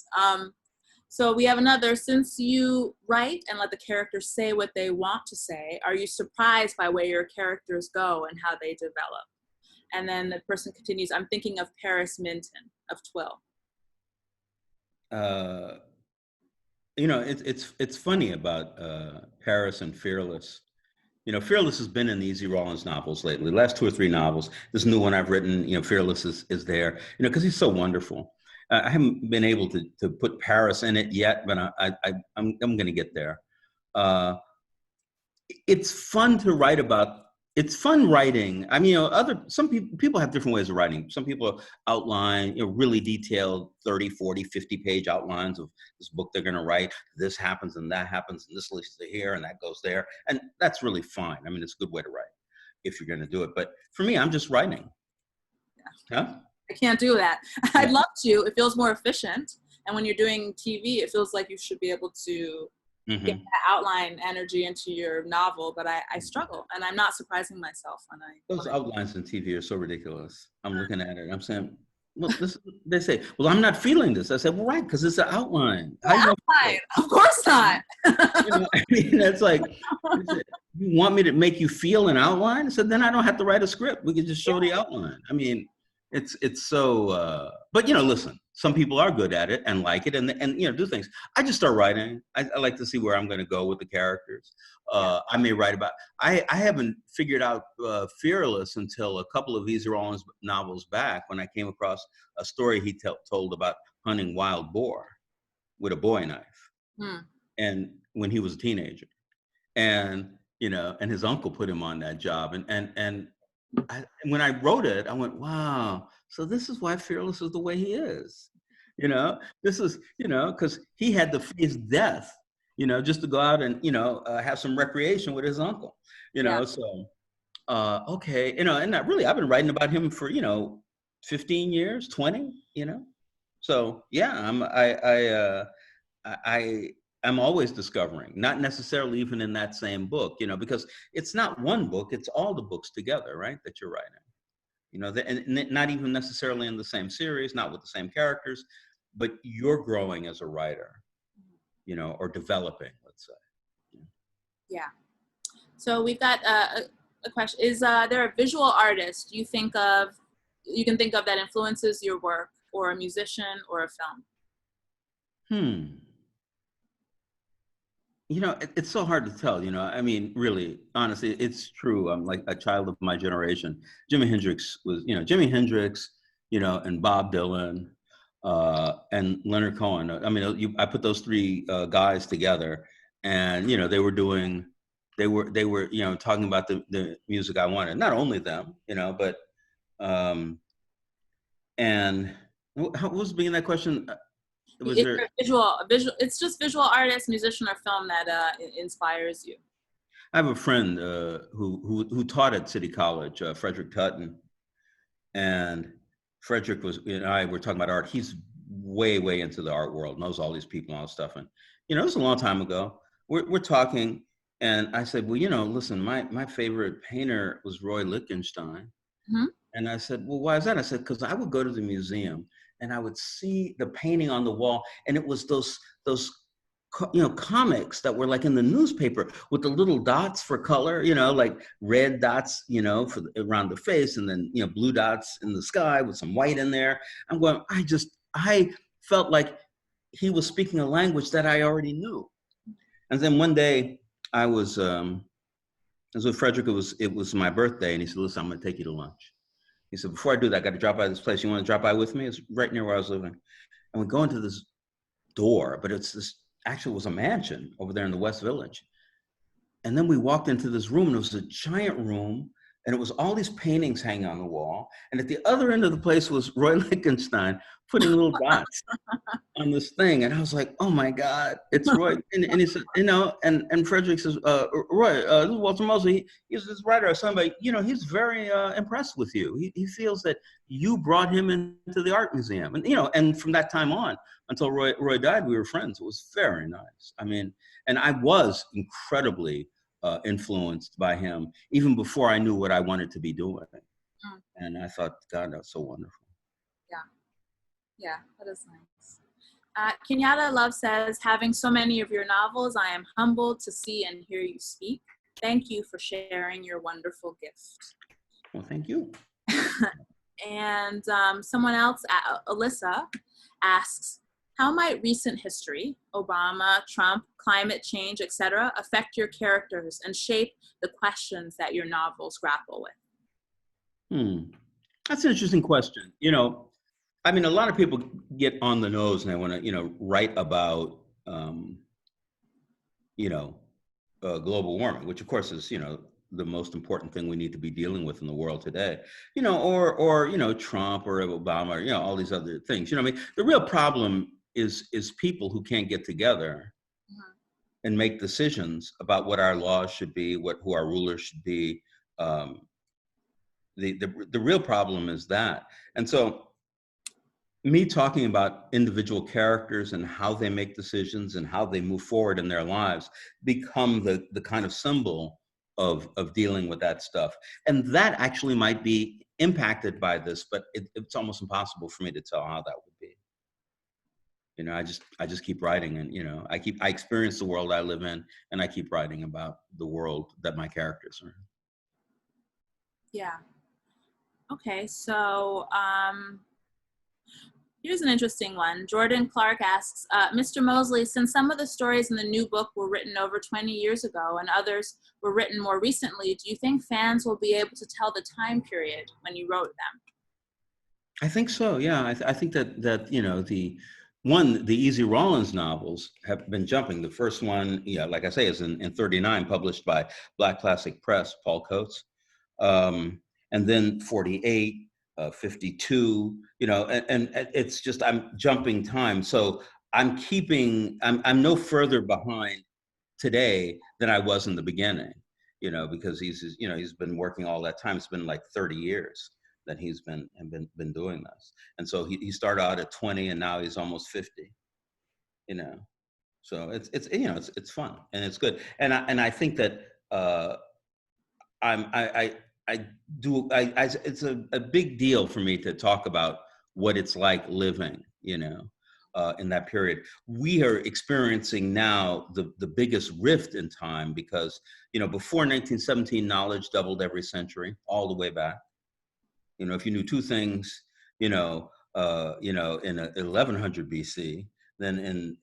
So we have another, since you write and let the characters say what they want to say, are you surprised by where your characters go and how they develop? And then the person continues, I'm thinking of Paris Minton of Twill. It's funny about Paris and Fearless. Fearless has been in the Easy Rawlins novels lately, the last 2 or 3 novels. This new one I've written, Fearless is there, because he's so wonderful. I haven't been able to put Paris in it yet, but I'm going to get there. It's fun to write about it's fun writing. I mean, some people have different ways of writing. Some people outline, really detailed 30, 40, 50 page outlines of this book they're going to write. This happens and that happens and this leads to here and that goes there. And that's really fine. I mean, it's a good way to write if you're going to do it. But for me, I'm just writing. Yeah. Huh? I can't do that. Yeah. I'd love to. It feels more efficient. And when you're doing TV, it feels like you should be able to get that outline energy into your novel, but I struggle, and I'm not surprising myself when I. Those outlines in TV are so ridiculous. I'm looking at it. I'm saying, well, they say, well, I'm not feeling this. I said, well, right, because it's an outline. Outline, of course not. I mean, that's like, you want me to make you feel an outline? So then I don't have to write a script. We can just show the outline. I mean, it's so, but listen, some people are good at it and like it and do things. I just start writing. I like to see where I'm going to go with the characters. I may write about, I haven't figured out Fearless until a couple of these Rawlins novels back when I came across a story he told about hunting wild boar with a bowie knife. And when he was a teenager, and his uncle put him on that job. And when I wrote it, I went, wow, so this is why Fearless is the way he is. This is, because he had to face death, just to go out and, have some recreation with his uncle, so, okay. And not really, I've been writing about him for, 15 years, 20, so yeah, I'm always discovering, not necessarily even in that same book, because it's not one book, it's all the books together, right, that you're writing. And not even necessarily in the same series, not with the same characters, but you're growing as a writer, or developing, let's say. Yeah. So we've got a question. Is there a visual artist you can think of that influences your work, or a musician or a film? It's so hard to tell, I mean, really, honestly, it's true. I'm like a child of my generation. Jimi Hendrix was, and Bob Dylan, and Leonard Cohen. I mean, I put those three guys together, and, they were talking about the music I wanted. Not only them, but, and what was being that question? Visual. It's just visual artist, musician, or film that inspires you. I have a friend who taught at City College, Frederick Tutton, and Frederick and I were talking about art. He's way into the art world, knows all these people and all this stuff. And it was a long time ago. We're talking, and I said, well, listen, my favorite painter was Roy Lichtenstein. And I said, well, why is that? I said, because I would go to the museum and I would see the painting on the wall, and it was those comics that were like in the newspaper with the little dots for color, like red dots, for around the face, and then blue dots in the sky with some white in there. I'm going, I felt like he was speaking a language that I already knew. And then one day I was with Frederick. It was my birthday, and he said, listen, I'm going to take you to lunch. He said, before I do that, I got to drop by this place. You want to drop by with me? It's right near where I was living. And we go into this door, but actually it was a mansion over there in the West Village. And then we walked into this room, and it was a giant room, and it was all these paintings hanging on the wall. And at the other end of the place was Roy Lichtenstein putting little dots on this thing. And I was like, oh my God, it's Roy. And he said, and Frederick says, Roy, this is Walter Mosley. He's this writer or something, but he's very impressed with you. He feels that you brought him into the art museum. And, and from that time on, until Roy died, we were friends. It was very nice. I mean, and I was incredibly influenced by him even before I knew what I wanted to be doing. And I thought, God, that's so wonderful. Yeah, that is nice. Kenyatta Love says, having so many of your novels, I am humbled to see and hear you speak. Thank you for sharing your wonderful gift. Well, thank you. And someone else, Alyssa, asks, how might recent history, Obama, Trump, climate change, etc., affect your characters and shape the questions that your novels grapple with? That's an interesting question. I mean, a lot of people get on the nose and they want to, write about, global warming, which of course is, the most important thing we need to be dealing with in the world today, or Trump or Obama, or, all these other things. I mean, the real problem is people who can't get together and make decisions about what our laws should be, who our rulers should be. The real problem is that. And so me talking about individual characters and how they make decisions and how they move forward in their lives become the kind of symbol of dealing with that stuff. And that actually might be impacted by this, but it's almost impossible for me to tell how that would be. I just keep writing, and I experience the world I live in, and I keep writing about the world that my characters are in. Yeah. Okay, so here's an interesting one. Jordan Clark asks, Mr. Mosley, since some of the stories in the new book were written over 20 years ago and others were written more recently, do you think fans will be able to tell the time period when you wrote them? I think so, yeah. I think that the Easy Rawlins novels have been jumping. The first one, like I say, is in 1939, published by Black Classic Press, Paul Coates. And then 1948, 1952, and it's just, I'm jumping time. So I'm no further behind today than I was in the beginning, because he's been working all that time. It's been like 30 years that he's been doing this. And so he started out at 20 and now he's almost 50, so it's fun and it's good. And I think that it's a big deal for me to talk about what it's like living, in that period. We are experiencing now the biggest rift in time because, before 1917, knowledge doubled every century, all the way back. If you knew two things, in 1100 BC, then in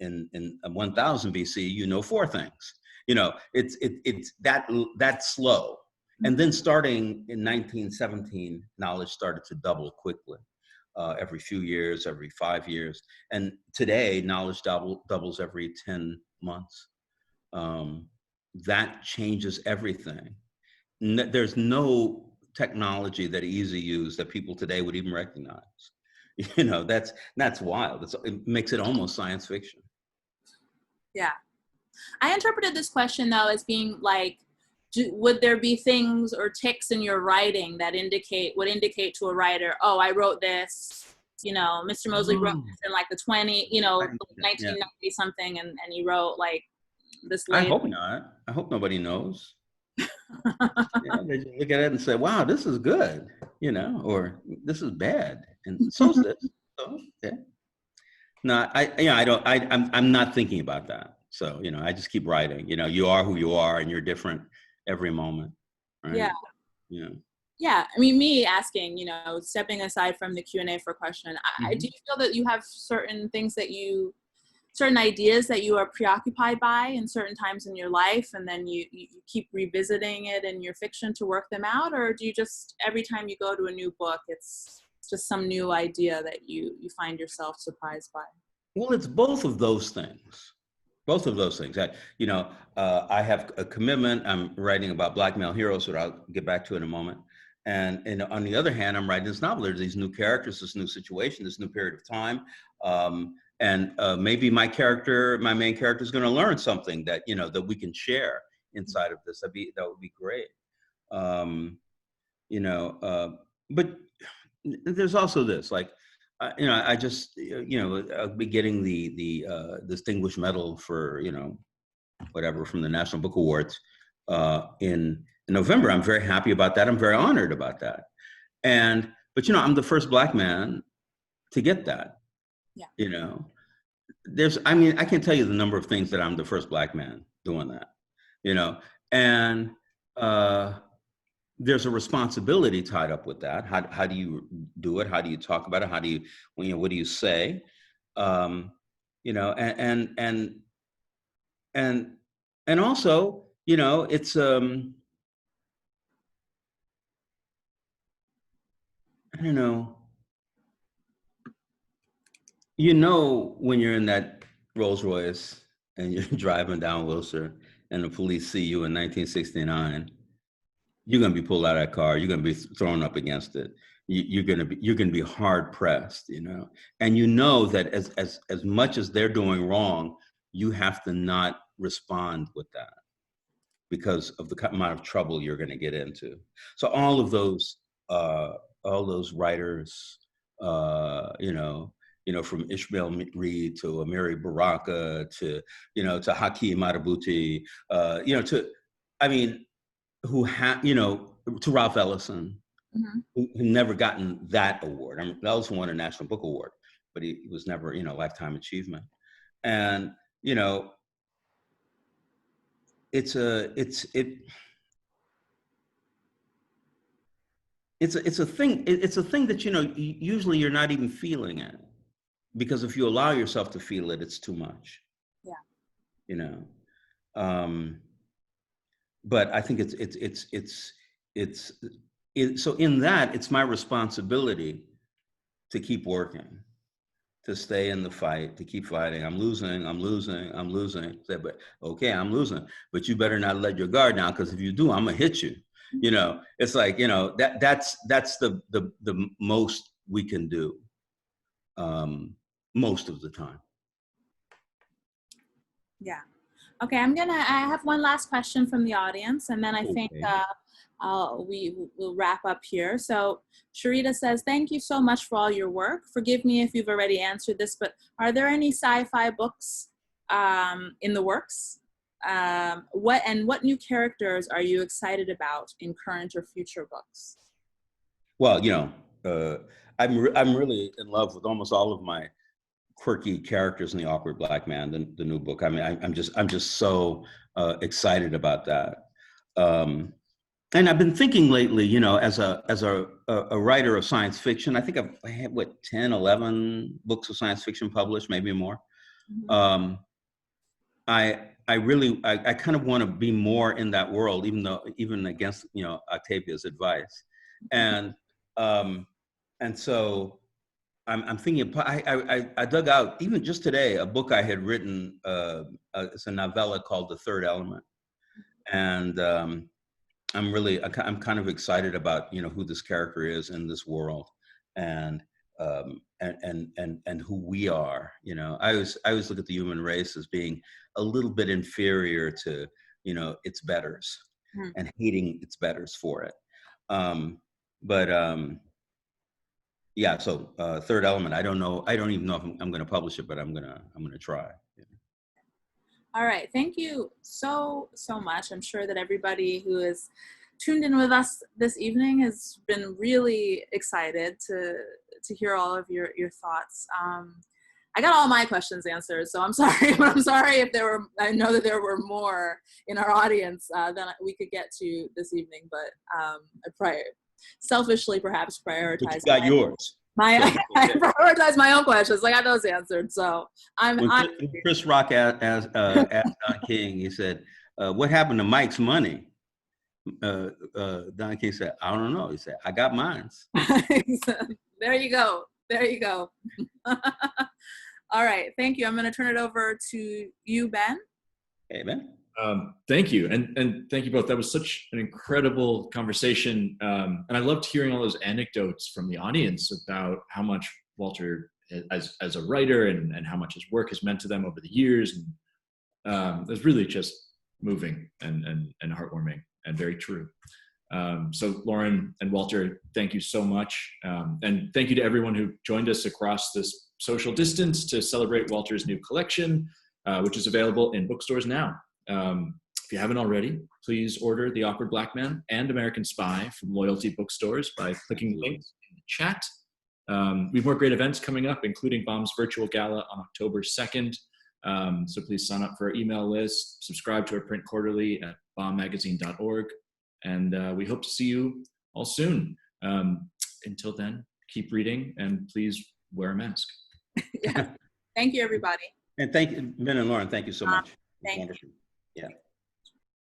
1000 BC, you know four things. It's that slow. And then starting in 1917, knowledge started to double quickly, every few years, every 5 years. And today, knowledge doubles every 10 months. That changes everything. There's no technology that easy use that people today would even recognize. That's wild. It makes it almost science fiction. Yeah. I interpreted this question though as being like, would there be things or ticks in your writing that would indicate to a writer, oh, I wrote this, Mr. Mosley wrote this in like the 1990 something, and he wrote like this later. I hope not. I hope nobody knows. They just look at it and say, wow, this is good, or this is bad. And so is this. So, yeah. No, I'm not thinking about that. So, I just keep writing. You are who you are and you're different every moment. Right? Yeah. Yeah. Yeah. I mean, me asking, stepping aside from the Q&A for question, do you feel that you have certain ideas that you are preoccupied by in certain times in your life, and then you keep revisiting it in your fiction to work them out? Or do you just, every time you go to a new book, it's just some new idea that you find yourself surprised by? Well, it's both of those things. Both of those things. I have a commitment. I'm writing about Black male heroes, that I'll get back to in a moment. And on the other hand, I'm writing this novel. There's these new characters, this new situation, this new period of time. And maybe my main character is going to learn something that, that we can share inside of this. That would be great. But there's also this, like, I just, I'll be getting the Distinguished Medal for, whatever, from the National Book Awards in November. I'm very happy about that. I'm very honored about that. But I'm the first Black man to get that. Yeah. I can't tell you the number of things that I'm the first Black man doing that, and there's a responsibility tied up with that. How do you do it? How do you talk about it? What do you say? And also, it's, I don't know. When you're in that Rolls Royce and you're driving down Wilshire and the police see you in 1969, you're going to be pulled out of that car. You're going to be thrown up against it. You're going to be hard pressed, you know, and you know that as much as they're doing wrong, you have to not respond with that because of the amount of trouble you're going to get into. So all of those writers, you know, from Ishmael Reed to Amiri Baraka to, you know, to Hakeem Matabuti, you know, to, I mean, you know, to Ralph Ellison, who never gotten that award. I mean, Ellison won a National Book Award, but he was never, you know, Lifetime Achievement. And, you know, it's a thing that, you know, usually you're not even feeling it, because if you allow yourself to feel it, it's too much. Yeah. You know, but I think so in that, it's my responsibility to keep working, to stay in the fight, to keep fighting. I'm losing. Say, but okay, I'm losing, but you better not let your guard down, because if you do, I'm gonna hit you. You know, it's like, you know, that's the most we can do, most of the time. Yeah. Okay, I have one last question from the audience, and then I think we will wrap up here. So Sharita says, thank you so much for all your work. Forgive me if you've already answered this, but are there any sci-fi books in the works? What new characters are you excited about in current or future books? Well, you know, I'm really in love with almost all of my quirky characters in The Awkward Black Man, the new book. I mean, I'm just so excited about that. And I've been thinking lately, you know, as a writer of science fiction, I think I had 10, 11 books of science fiction published, maybe more. I kind of want to be more in that world, even against, you know, Octavia's advice. And so I'm thinking, I dug out, even just today, a book I had written. It's a novella called The Third Element. And I'm kind of excited about, you know, who this character is in this world, and who we are. You know, I always look at the human race as being a little bit inferior to, you know, its betters, and hating its betters for it. Yeah, so Third Element, I don't even know if I'm going to publish it, but I'm going to try. Yeah. All right, thank you so much. I'm sure that everybody who is tuned in with us this evening has been really excited to hear all of your thoughts. I got all my questions answered, so I'm sorry, but I'm sorry if I know that there were more in our audience than we could get to this evening, but I selfishly perhaps prioritize. But you got yours. I prioritize my own questions. I got those answered, so when Chris Rock asked Don King, he said, "What happened to Mike's money?" Don King said, "I don't know." He said, "I got mines." There you go. All right, thank you. I'm going to turn it over to you, Ben. Hey, Ben. Thank you, and thank you both. That was such an incredible conversation, and I loved hearing all those anecdotes from the audience about how much Walter, as a writer, and how much his work has meant to them over the years. And it was really just moving and heartwarming and very true. So Lauren and Walter, thank you so much, and thank you to everyone who joined us across this social distance to celebrate Walter's new collection, which is available in bookstores now. If you haven't already, please order The Awkward Black Man and American Spy from Loyalty Bookstores by clicking the links in the chat. We have more great events coming up, including Bomb's virtual gala on October 2nd. So please sign up for our email list, subscribe to our print quarterly at bombmagazine.org, and we hope to see you all soon. Until then, keep reading, and please wear a mask. Yeah. Thank you, everybody. And thank you, Ben and Lauren. Thank you so much. Thank you. Yeah.